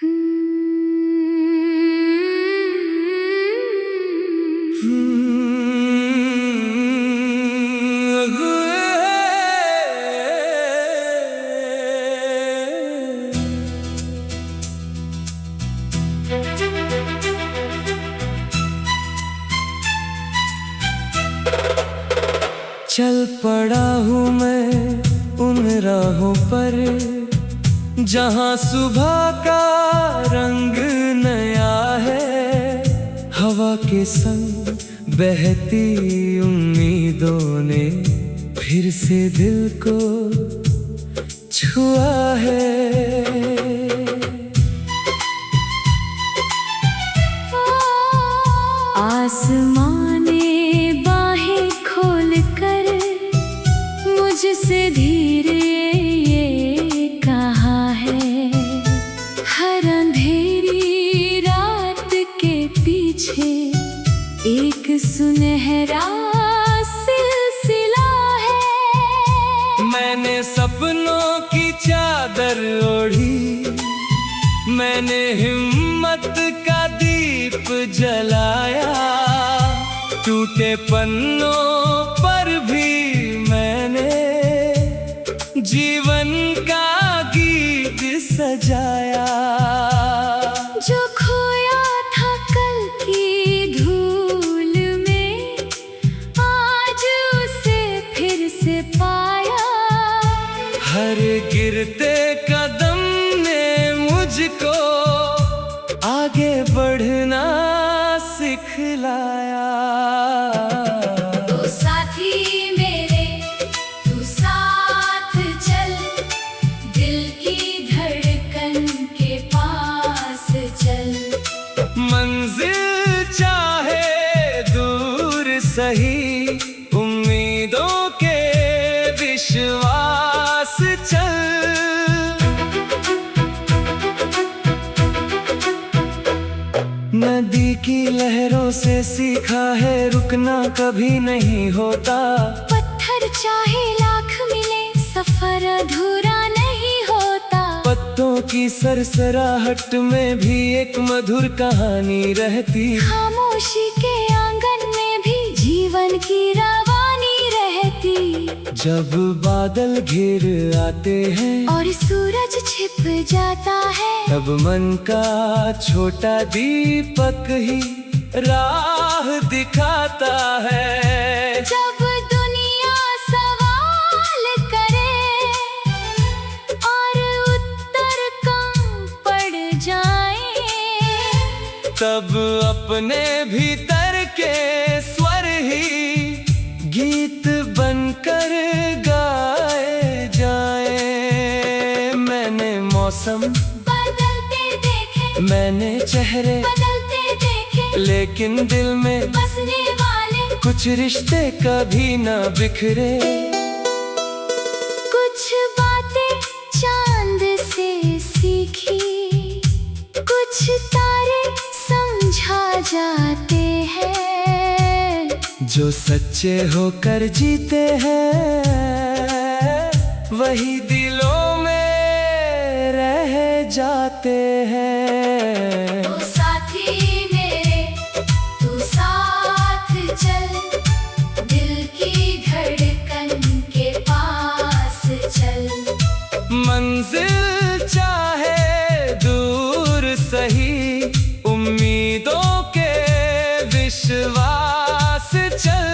चल पड़ा हूँ मैं उन राहों पर जहाँ सुबह का रंग नया है। हवा के संग बहती उम्मीदों ने फिर से दिल को छुआ है। आसमां ने बाहें खोल कर मुझसे धीरे ये कहा है, हर अंधेरी रात के पीछे एक सुनहरा सिलसिला है। मैंने सपनों की चादर ओढ़ी, मैंने हिम्मत का दीप जलाया। टूटे पन्नों पर भी मैंने जीवन का गीत सजाया। जो खोया था कल की धूल में, आज उसे फिर से पाया। हर गिरते कदम ने मुझको आगे बढ़ना सिखलाया। तो साथी मेरे तू साथ चल, दिल की धड़कन के पास चल। मंजिल चाहे दूर सही, उम्मीदों के विश्वास चल। नदी की लहरों से सीखा है रुकना कभी नहीं होता। पत्थर चाहे लाख मिले, सफर अधूरा नहीं होता। पत्तों की सरसराहट में भी एक मधुर कहानी रहती। खामोशी के आंगन में भी जीवन की रवानी रहती। जब बादल घिर आते हैं और सूरज छिप जाता है, तब मन का छोटा दीपक ही राह दिखाता है। जब दुनिया सवाल करे और उत्तर कम पड़ जाए, तब अपने भीतर के स्वर ही गीत बनकर गाए जाए। मैंने मौसम बदलते देखे, मैंने चेहरे बदलते देखे, लेकिन दिल में बसने वाले कुछ रिश्ते कभी न बिखरे। कुछ बातें चांद से सीखी, कुछ तारे समझा जाते हैं। जो सच्चे होकर जीते हैं वही दिलों में रह जाते हैं। तो साथी मेरे तू साथ चल, दिल की धड़कन के पास चल। मंजिल चाहे दूर सही, उम्मीदों के विश्वास चल।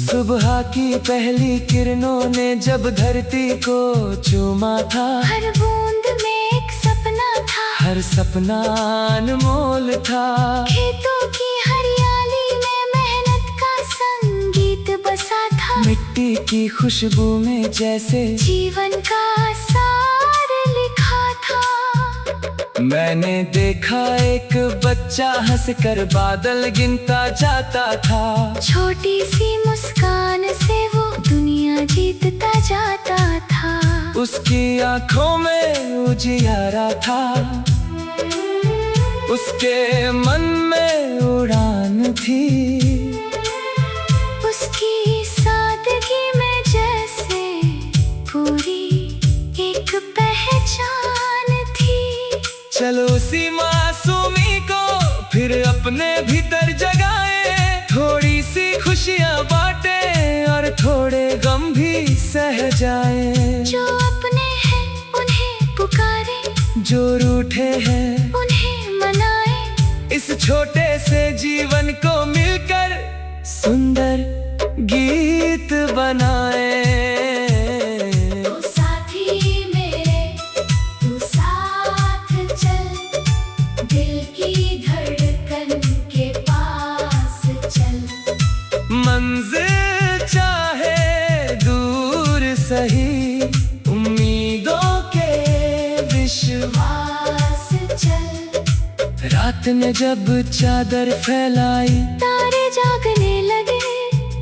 सुबह की पहली किरणों ने जब धरती को चूमा था, हर बूंद में एक सपना था, हर सपना अनमोल था। खेतों की हरियाली में मेहनत का संगीत बसा था। मिट्टी की खुशबू में जैसे जीवन का सार लिखा था। मैंने देखा एक बच्चा हंसकर बादल गिनता जाता था। छोटी सी मुस्कान से वो दुनिया जीतता जाता था। उसकी आंखों में उजियारा था, उसके मन में उड़ान थी। उसकी सादगी में जैसे सी मासूमी को फिर अपने भीतर जगाए, थोड़ी सी खुशियाँ बांटे और थोड़े गम भी सह जाए। जो अपने हैं उन्हें पुकारे, जो रूठे हैं उन्हें मनाए, इस छोटे से जीवन को मिलकर सुंदर गीत बनाए। ओ साथी मेरे तू साथ चल, दिल की धड़कन के पास चल। मंजिल चाहे दूर सही, उम्मीदों के विश्वास चल। रात ने जब चादर फैलाई, तारे जागने लगे,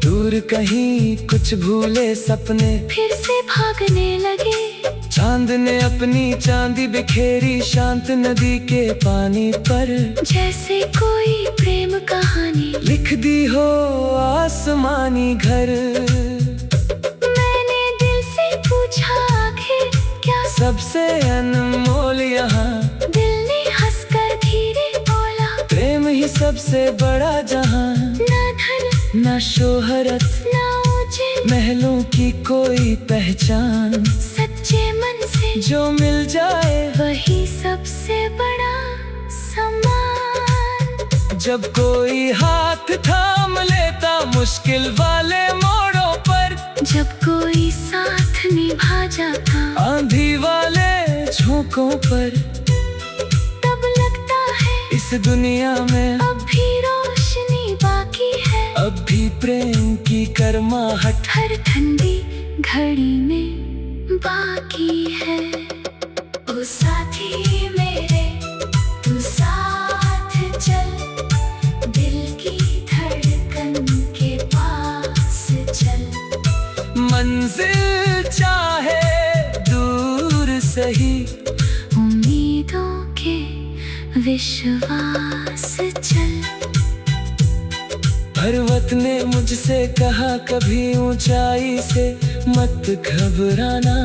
दूर कहीं कुछ भूले सपने फिर से भागने लगे। चांद ने अपनी चांदी बिखेरी शांत नदी के पानी पर, जैसे कोई प्रेम कहानी लिख दी हो आसमानी घर। मैंने दिल से पूछा आखिर क्या सबसे अनमोल यहाँ, दिल ने हंसकर धीरे बोला, प्रेम ही सबसे बड़ा जहाँ। ना धन ना शोहरत ना ऊंचे महलों की कोई पहचान, सच्चे मन से जो मिल जाए वही सबसे बड़ा सम्मान। जब कोई हाथ थाम लेता मुश्किल वाले मोड़ों पर, जब कोई साथ निभा जाता आंधी वाले झोंकों पर, तब लगता है इस दुनिया में अब भी रोशनी बाकी है। अब भी प्रेम की गर्माहट हर ठंडी घड़ी में बाकी है। ओ साथी मेरे तू साथ चल, दिल की धड़कन के पास चल। मंजिल चाहे दूर सही, उम्मीदों के विश्वास चल। पर्वत ने मुझसे कहा कभी ऊंचाई से मत घबराना,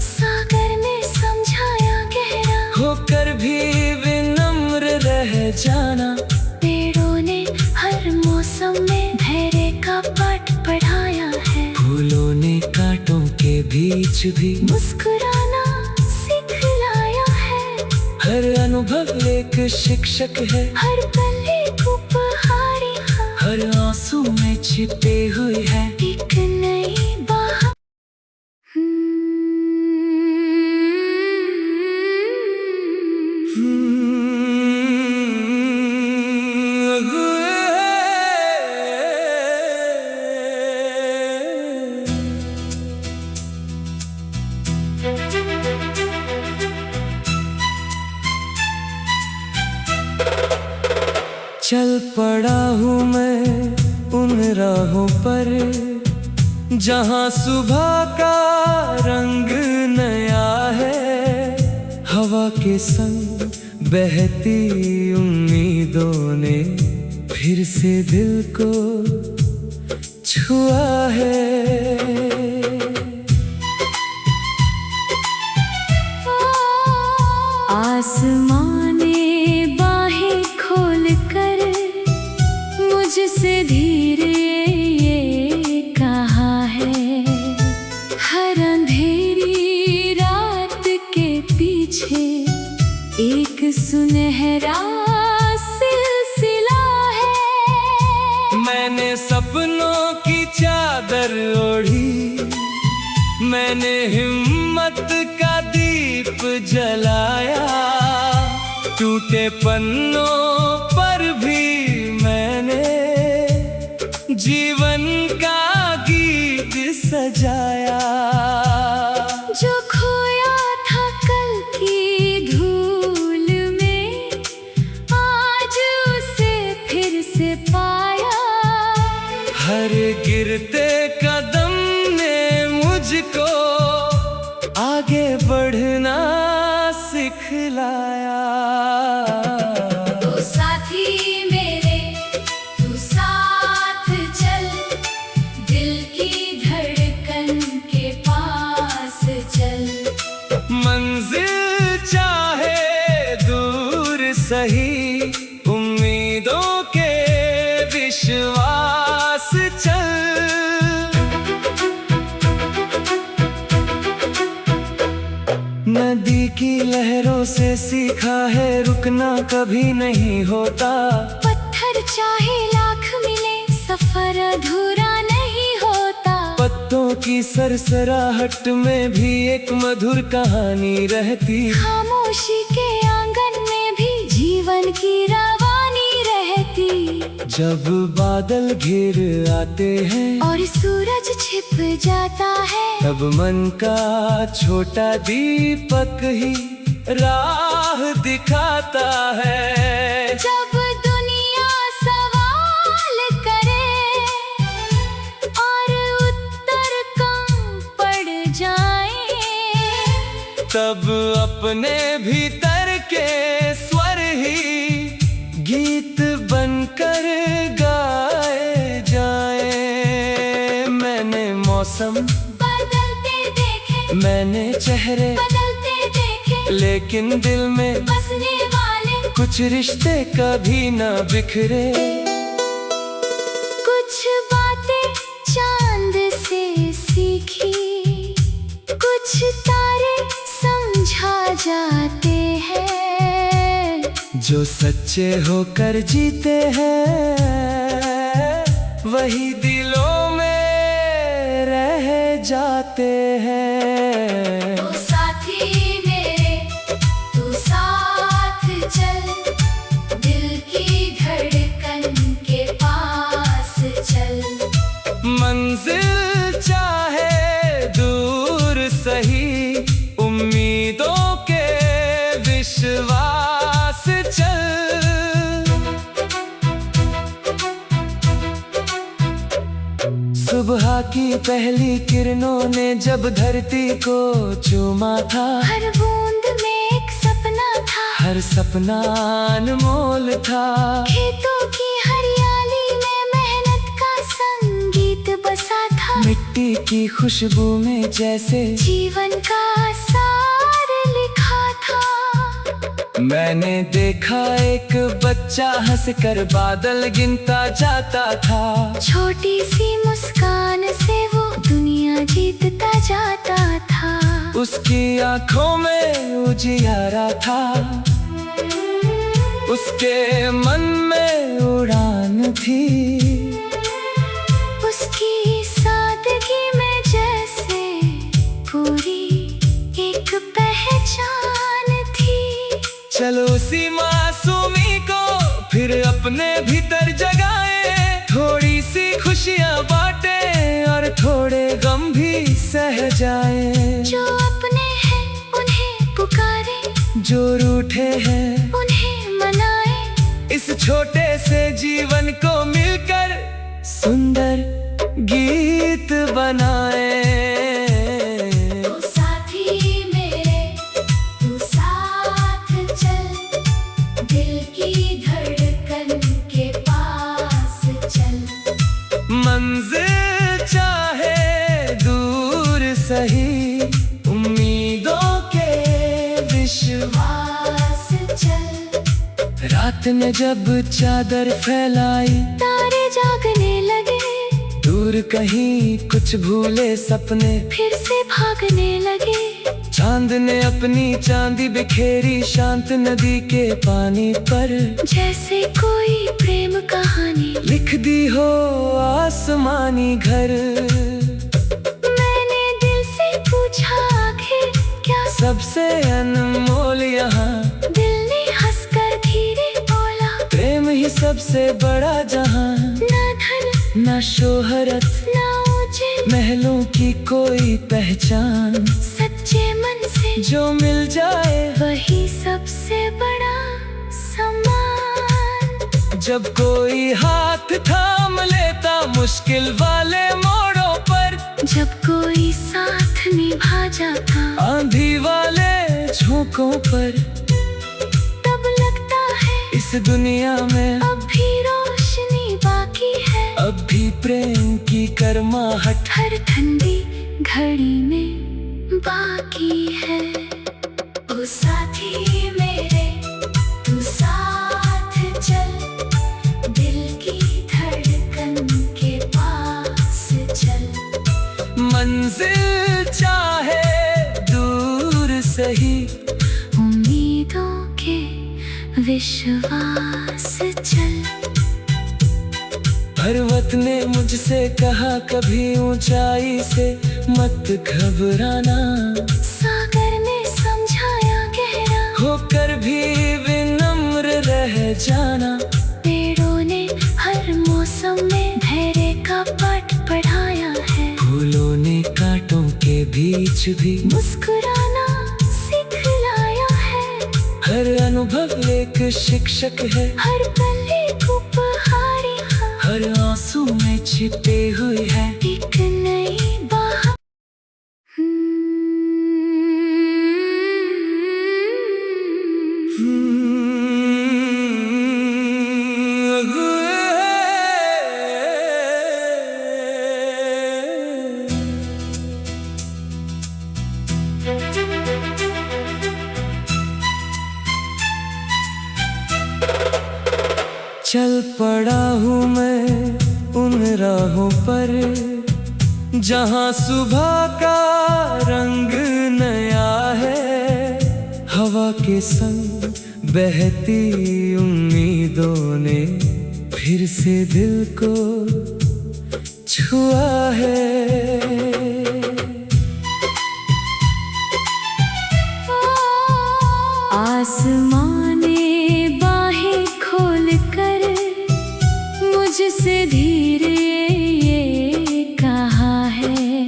सागर ने समझाया गहरा होकर भी विनम्र रह जाना। पेड़ों ने हर मौसम में धैर्य का पाठ पढ़ाया है, फूलों ने कांटों के बीच भी मुस्कुराना सिखलाया है। हर अनुभव एक शिक्षक है, हर पल एक उपहार यहाँ, हर आंसू में छिपे हुए है एक नई बात। चल पड़ा हूँ मैं उन राहों पर, जहाँ सुबह का रंग नया है। हवा के संग बहती उम्मीदों ने फिर से दिल को छुआ है। आसमां ने बाहें खोल कर मुझसे धीरे ये कहा है, हर अंधेरी रात के पीछे एक सुनहरा सिलसिला है। मैंने सपनों की चादर ओढ़ी, मैंने हिम्मत का दीप जलाया। टूटे पन्नों पर भी मैंने जीवन का गीत सजाया। जो खोया था कल की धूल में, आज उसे फिर से पाया। हर गिरते कदम ने मुझको आगे बढ़ना सिखलाया। ओ साथी मेरे तू साथ चल, दिल की धड़कन के पास लहरों से सीखा है रुकना कभी नहीं होता। पत्थर चाहे लाख मिले सफर अधूरा नहीं होता। पत्तों की सरसराहट में भी एक मधुर कहानी रहती। खामोशी के आंगन में भी जीवन की रवानी रहती। जब बादल घिर आते हैं और सूरज छिप जाता है, तब मन का छोटा दीपक ही राह दिखाता है। जब दुनिया सवाल करे और उत्तर कम पड़ जाए, तब अपने भीतर के स्वर ही गीत बनकर गाए जाए। मैंने मौसम बदलते देखे, मैंने चेहरे बदलते देखे, लेकिन दिल में बसने वाले कुछ रिश्ते कभी न बिखरे। कुछ बातें चांद से सीखी, कुछ तारे समझा जाते हैं। जो सच्चे होकर जीते हैं वही दिलों में रह जाते हैं। ओ साथी मेरे तू साथ चल, दिल की धड़कन के पास चल। मंजिल चाहे दूर सही, उम्मीदों के विश्वास चल। सुबह की पहली किरणों ने जब धरती को चूमा था, हर बूंद में एक सपना था, हर सपना अनमोल था। खेतों की हरियाली में मेहनत का संगीत बसा था। मिट्टी की खुशबू में जैसे जीवन का सार लिखा था। मैंने देखा एक बच्चा हंसकर बादल गिनता जाता था। छोटी सी मुस्कान से वो दुनिया जीतता जाता था। उसकी आंखों में उजियारा था, उसके मन में उड़ान थी। उसकी सादगी में जैसे पूरी एक पहचान थी। चलो उसी मासूमी को फिर अपने भीतर जगाए। थोड़ी सी खुशियाँ बांटे और थोड़े गम भी सह जाए। जो अपने हैं उन्हें पुकारे, जो रूठे हैं उन्हें मनाए। इस छोटे से जीवन को मिलकर सुंदर गीत बनाए। ओ साथी मेरे तू साथ चल, दिल की धड़कन के पास चल। मंजिल चाहे दूर सही, उम्मीदों के विश्वास चल। रात ने जब चादर फैलाई, तारे जागने लगे, दूर कहीं कुछ भूले सपने फिर से भागने लगे। चांद ने अपनी चांदी बिखेरी शांत नदी के पानी पर। जैसे कोई प्रेम कहानी लिख दी हो आसमानी घर। मैंने दिल से पूछा आखिर क्या सबसे अनमोल यहाँ, दिल ने हंसकर धीरे बोला, प्रेम ही सबसे बड़ा जहाँ। ना धन ना शोहरत ना ऊंचे महलों की कोई पहचान, सच्चे मन से जो मिल जाए वही सबसे बड़ा सम्मान। जब कोई हाथ थाम लेता मुश्किल वाले मोड़ों पर, जब कोई साथ निभा जाता आंधी वाले झोंकों पर, तब लगता है इस दुनिया में अब भी रोशनी बाकी है। अब भी प्रेम की गर्माहट हर ठंडी घड़ी में बाकी है। ओ साथी मेरे तू साथ चल, दिल की धड़कन के पास चल। मंजिल चाहे दूर सही, विश्वास चल। पर्वत ने मुझसे कहा कभी ऊंचाई से मत घबराना, सागर ने समझाया गहरा होकर भी विनम्र रह जाना। पेड़ों ने हर मौसम में धैर्य का पाठ पढ़ाया है, फूलों ने कांटों के बीच भी मुस्कुराना सिखलाया है। हर अनुभव एक शिक्षक है, हर पल एक उपहारी है, हर आंसू में छिपे हुए है एक नई बात। चल पड़ा हूँ मैं उन राहों पर, जहाँ सुबह का रंग नया है। हवा के संग बहती उम्मीदों ने फिर से दिल को छुआ है। आसमां ने बाहें खोल कर मुझसे धीरे ये कहा है,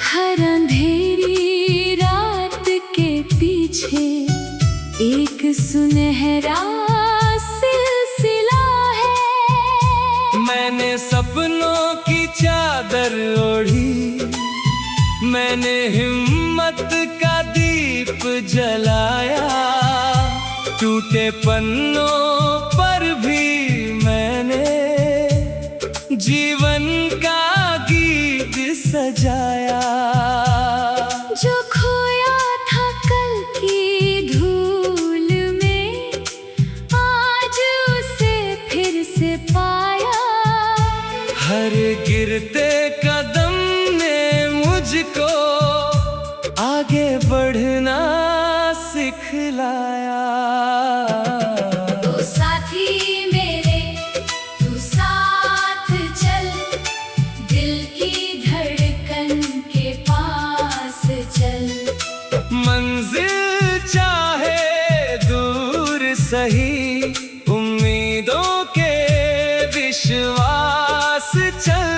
हर अंधेरी रात के पीछे एक सुनहरा सिलसिला है। मैंने सपनों की चादर ओढ़ी, मैंने हिम्मत का दीप जलाया। टूटे पन्नों पर भी मैंने जीवन का गीत सजाया। जो खोया था कल की धूल में, आज उसे फिर से पाया। हर गिरते कदम ने मुझको आगे बढ़ना सिखलाया। तो साथी मेरे तू साथ चल, दिल की धड़कन के पास चल। मंजिल चाहे दूर सही, उम्मीदों के विश्वास चल।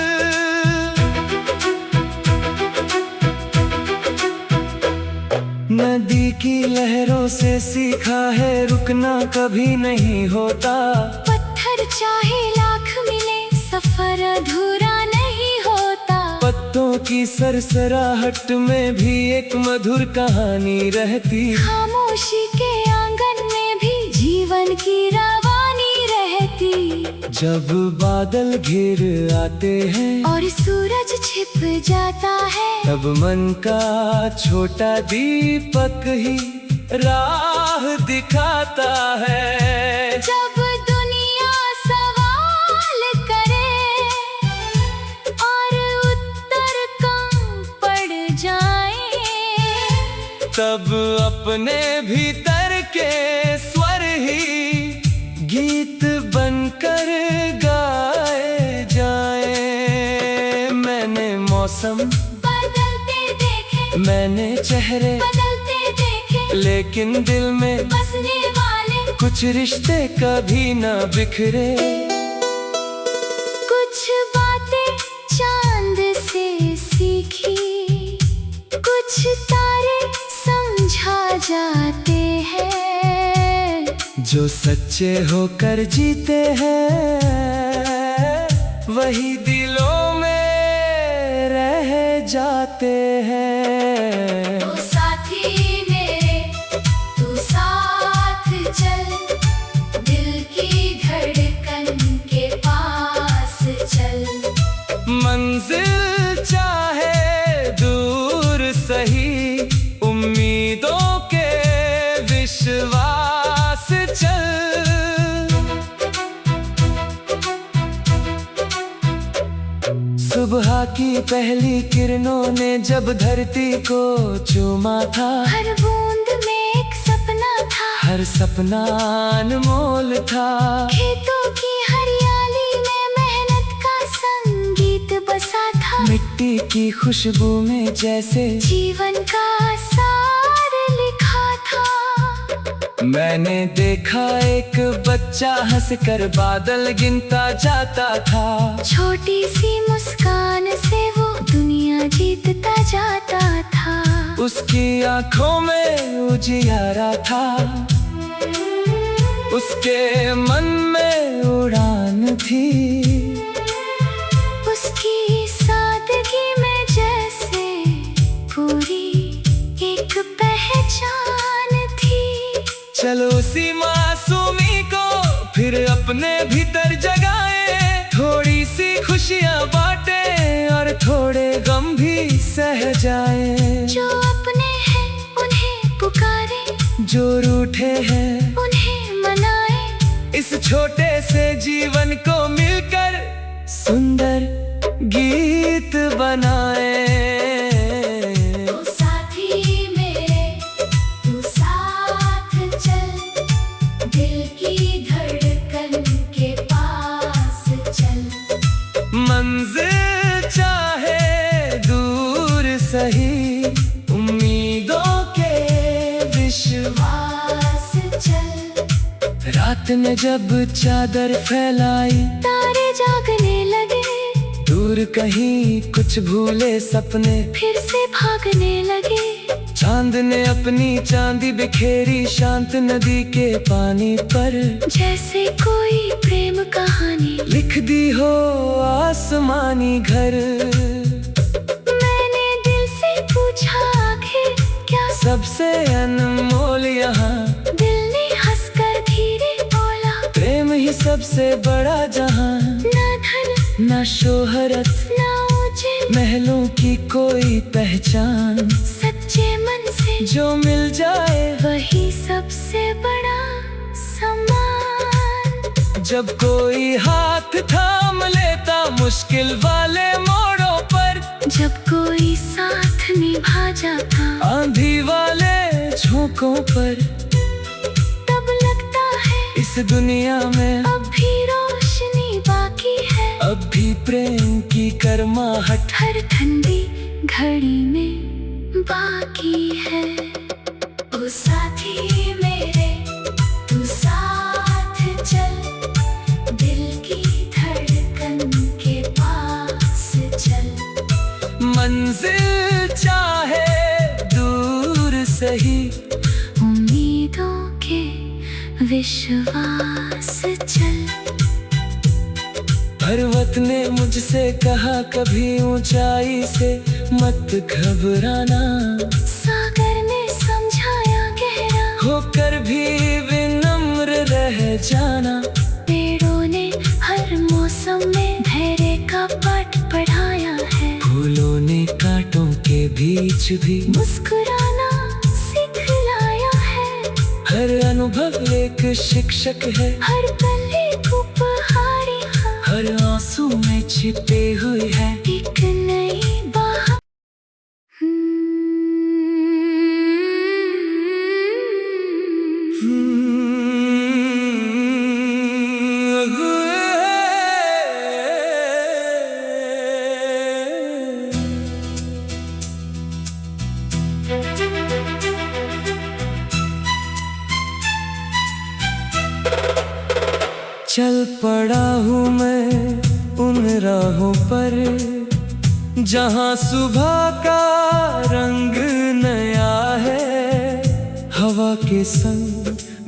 नदी की लहरों से सीखा है रुकना कभी नहीं होता। पत्थर चाहे लाख मिले सफर अधूरा नहीं होता। पत्तों की सरसराहट में भी एक मधुर कहानी रहती। खामोशी के आंगन में भी जीवन की रवानी रहती। जब बादल घिर आते हैं और सूरज छिप जाता है, तब मन का छोटा दीपक ही राह दिखाता है। जब दुनिया सवाल करे और उत्तर कम पड़ जाए, तब अपने भीतर के स्वर ही गीत बनकर गाए जाए। मैंने मौसम बदलते देखे, मैंने चेहरे बदलते देखे, लेकिन दिल में बसने वाले कुछ रिश्ते कभी न बिखरे। कुछ बातें चांद से सीखी, कुछ तारे समझा जाते हैं। जो सच्चे होकर जीते हैं वही दिलों में रह जाते हैं। तो साथी मेरे तू साथ चल, दिल की धड़कन के पास चल। मंजिल चाहे दूर सही, उम्मीदों के विश्वास चल। सुबह की पहली किरणों ने जब धरती को चूमा था, हर बूंद में एक सपना था। हर सपना अनमोल था। खेतों की हरियाली में मेहनत का संगीत बसा था। मिट्टी की खुशबू में जैसे जीवन का सार लिखा था। मैंने देखा एक बच्चा हंसकर बादल गिनता जाता था। छोटी सी मुस्कान से वो दुनिया जीतता जाता था। उसकी आंखों में उजियारा था, उसके मन में उड़ान थी। उसकी सादगी में जैसे पूरी एक पहचान थी। चलो उसी मासूमी को फिर अपने भीतर जगाए। थोड़ी सी खुशियाँ बांटे और थोड़े गम भी सह जाए। जो अपने हैं उन्हें पुकारे, जो रूठे हैं उन्हें मनाए। इस छोटे से जीवन को मिलकर सुंदर गीत बनाए। तू साथी मेरे, तू साथ चल, दिल की धड़कन के पास चल। मंजिल चाहे दूर सही, उम्मीदों के विश्वास चल। रात ने जब चादर फैलाई, तारे जागने लगे, दूर कहीं कुछ भूले सपने फिर से भागने लगे। चांद ने अपनी चांदी बिखेरी शांत नदी के पानी पर। जैसे कोई प्रेम कहानी लिख दी हो आसमानी घर। मैंने दिल से पूछा आखिर क्या सबसे अनमोल यहाँ। दिल ने हंसकर धीरे बोला, प्रेम ही सबसे बड़ा जहाँ। ना धन ना शोहरत ना ऊंचे महलों की कोई पहचान। सच्चे मन से जो मिल जाए वही सबसे बड़ा सम्मान। जब कोई हाथ थाम लेता मुश्किल वाले मोड़ों पर। जब कोई साथ निभा जाता आंधी वाले झोंकों पर। तब लगता है इस दुनिया में अब भी रोशनी बाकी है। अब भी प्रेम की गर्माहट हर ठंडी घड़ी में बाकी है। ओ साथी मेरे, तू साथ चल, दिल की धड़कन के पास चल। मंजिल चाहे दूर सही, उम्मीदों के विश्वास चल। पर्वत ने मुझसे कहा कभी ऊंचाई से मत घबराना। सागर ने समझाया गहरा होकर भी विनम्र रह जाना। पेड़ों ने हर मौसम में धैर्य का पाठ पढ़ाया है। फूलों ने कांटों के बीच भी मुस्कुराना सिखलाया है। हर अनुभव एक शिक्षक है। हर पल एक उपहार यहाँ। हर आंसू में छिपे हुए है एक नई बात। चल पड़ा हूँ मैं उन राहों पर, जहाँ सुबह का रंग नया है। हवा के संग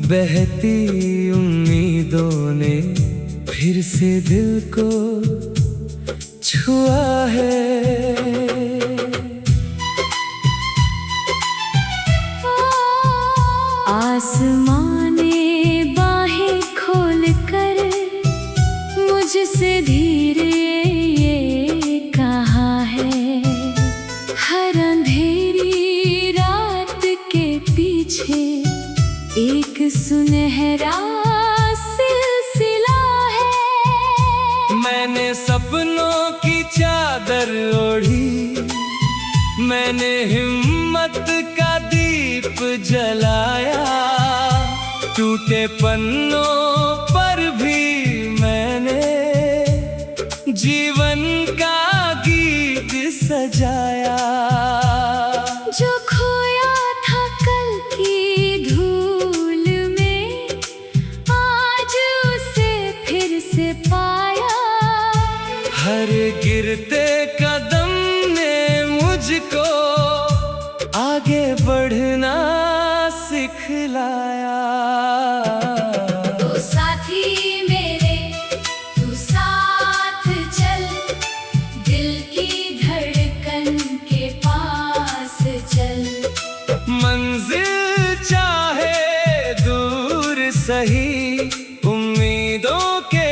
बहती उम्मीदों ने फिर से दिल को छुआ है। आसमां ने बाहें खोल कर मुझसे धीरे ये कहा है। हर अंधेरी रात के पीछे एक सुनहरा सिलसिला है। मैंने सपनों की चादर ओढ़ी, मैंने हिम्मत का दीप जलाया। टूटे पन्नों पर भी मैंने जीवन का गीत सजाया। जो खोया था कल की धूल में, आज उसे फिर से पाया। हर गिरते कदम ने मुझको आगे बढ़ना सिखलाया। तो साथी मेरे तू साथ चल, दिल की धड़कन के पास चल। मंजिल चाहे दूर सही, उम्मीदों के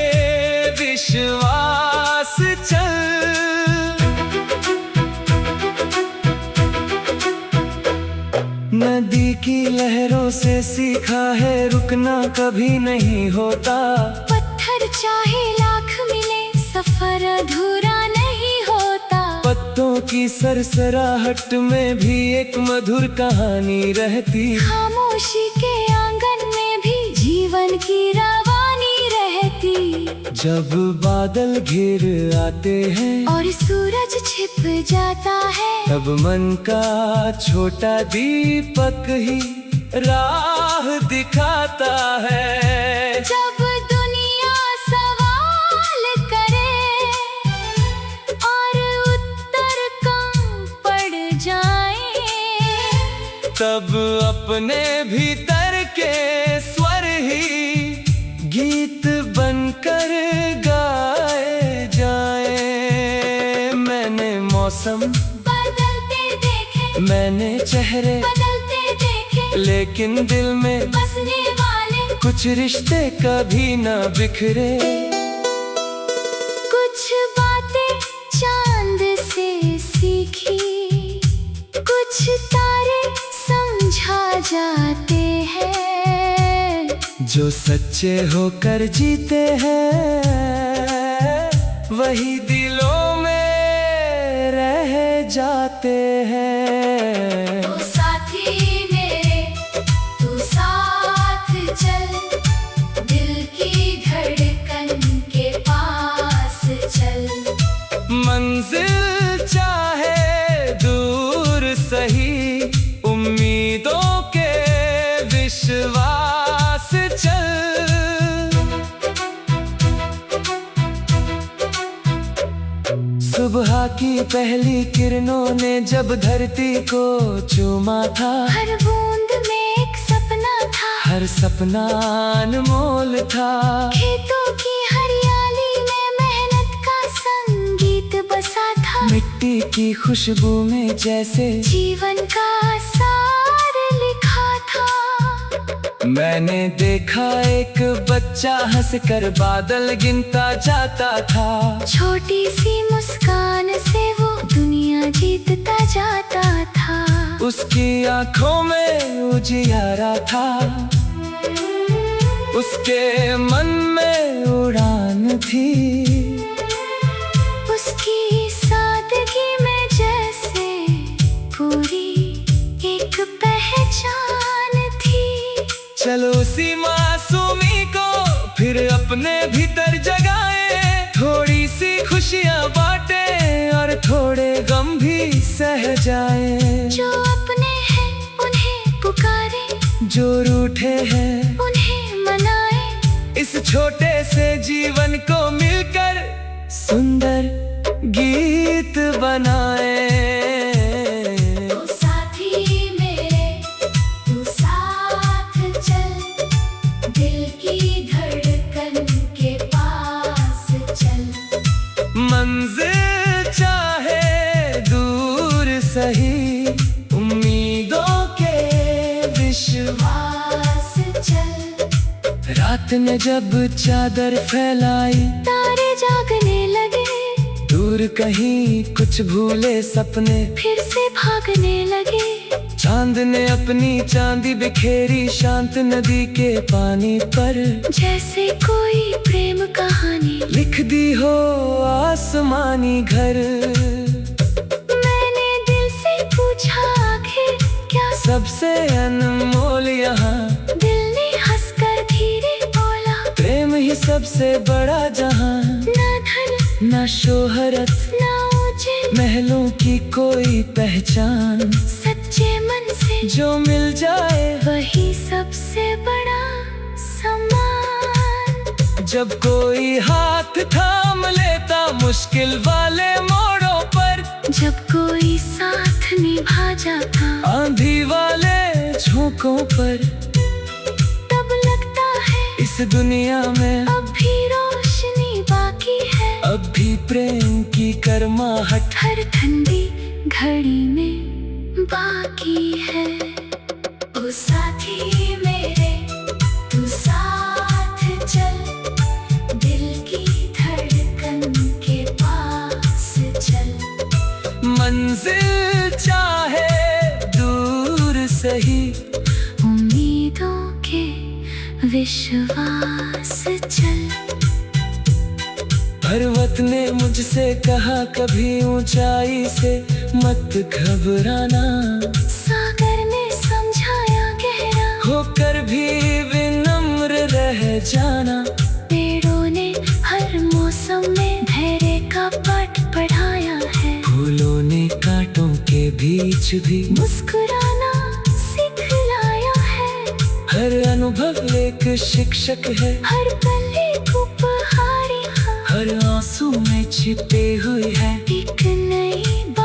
विश्वास चल। नदी की लहरों से सीखा है रुकना कभी नहीं होता। पत्थर चाहे लाख मिले, सफर अधूरा नहीं होता। पत्तों की सरसराहट में भी एक मधुर कहानी रहती। खामोशी के आंगन में भी जीवन की रवानी रहती। जब बादल घिर आते हैं और सूरज छिप जाता है, तब मन का छोटा दीपक ही राह दिखाता है। जब दुनिया सवाल करे और उत्तर कम पड़ जाए, तब अपने भीतर के स्वर ही गीत बनकर गाए जाए। मैंने मौसम बदलते देखे, मैंने चेहरे बदलते देखे, लेकिन दिल में बसने वाले कुछ रिश्ते कभी न बिखरे। कुछ बातें चांद से सीखी, कुछ तारे समझा जाते हैं। जो सच्चे होकर जीते हैं वही दिलों में रह जाते हैं। तो साथी मेरे तू साथ चल, दिल की धड़कन के पास चल। मंजिल चाहे दूर सही, उम्मीदों के विश्वास चल। सुबह की पहली किरणों ने जब धरती को चूमा था, हर बूंद में एक सपना था, हर सपना अनमोल था। खेतों की हरियाली में मेहनत का संगीत बसा था। मिट्टी की खुशबू में जैसे जीवन का सार लिखा था। मैंने देखा एक बच्चा हंसकर बादल गिनता जाता था। छोटी सी मुस्कान से वो दुनिया जीतता जाता था। उसकी आंखों में उजियारा था, उसके मन में उड़ान थी। उसकी सादगी में जैसे पूरी एक पहचान थी। चलो उसी मासूमी को फिर अपने भीतर जगाए, थोड़ी सी खुशियाँ बांटे और थोड़े गम भी सह जाए। जो अपने हैं उन्हें पुकारे, जो रूठे हैं उन्हें मनाए। इस छोटे से जीवन को मिलकर सुंदर गीत बनाए। तो साथी मेरे तू साथ चल, दिल की धड़कन के पास चल। मंजिल चाहे दूर सही, उम्मीदों के विश्वास चल। रात ने जब चादर फैलाई, तारे जागने लगे, दूर कहीं कुछ भूले सपने फिर से भागने लगे। चांद ने अपनी चांदी बिखेरी शांत नदी के पानी पर, जैसे कोई प्रेम कहानी लिख दी हो आसमानी घर। मैंने दिल से पूछा आखिर क्या सबसे अनमोल यहाँ, दिल ने हंस सबसे बड़ा जहां, ना धन ना शोहरत, ना ऊंचे महलों की कोई पहचान। सच्चे मन से जो मिल जाए वही सबसे बड़ा सम्मान। जब कोई हाथ थाम लेता मुश्किल वाले मोड़ों पर, जब कोई साथ निभा जाता आंधी वाले झोंकों पर, तब लगता है इस दुनिया में अब भी रोशनी बाकी है। अब भी प्रेम की गर्माहट हर ठंडी घड़ी में बाकी है। ओ साथी मेरे तू साथ चल, दिल की धड़कन के पास चल। मंजिल चाहे दूर सही, उम्मीदों के विश्वास चल। पर्वत ने मुझसे कहा कभी ऊंचाई से मत घबराना, सागर ने समझाया गहरा होकर भी विनम्र रह जाना। पेड़ों ने हर मौसम में धैर्य का पाठ पढ़ाया है। फूलों ने कांटों के बीच भी मुस्कुराना सिखलाया है। हर अनुभव एक शिक्षक है, हर पल एक उपहार यहाँ, हर आंसू में छिपे हुई है एक नई बात।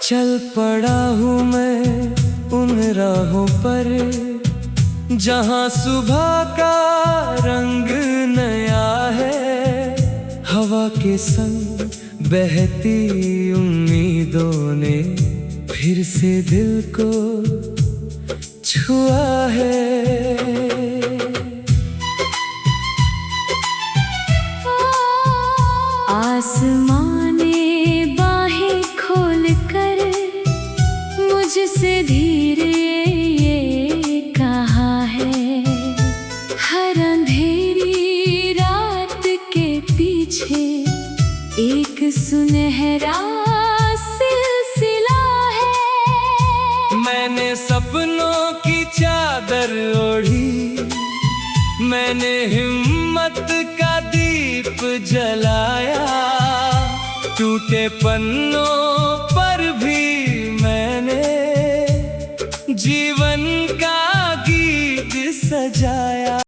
चल पड़ा हूँ मैं उन राहों पर, जहाँ सुबह का रंग नया है। हवा के संग बहती उम्मीदों ने फिर से दिल को छुआ है। आसमां ने बाहें खोल कर मुझसे धीरे ये कहा है। हर अंधेरी रात के पीछे एक सुनहरा सिलसिला है। मैंने सपनों की चादर ओढ़ी, मैंने हिम्मत का दीप जलाया। टूटे पन्नों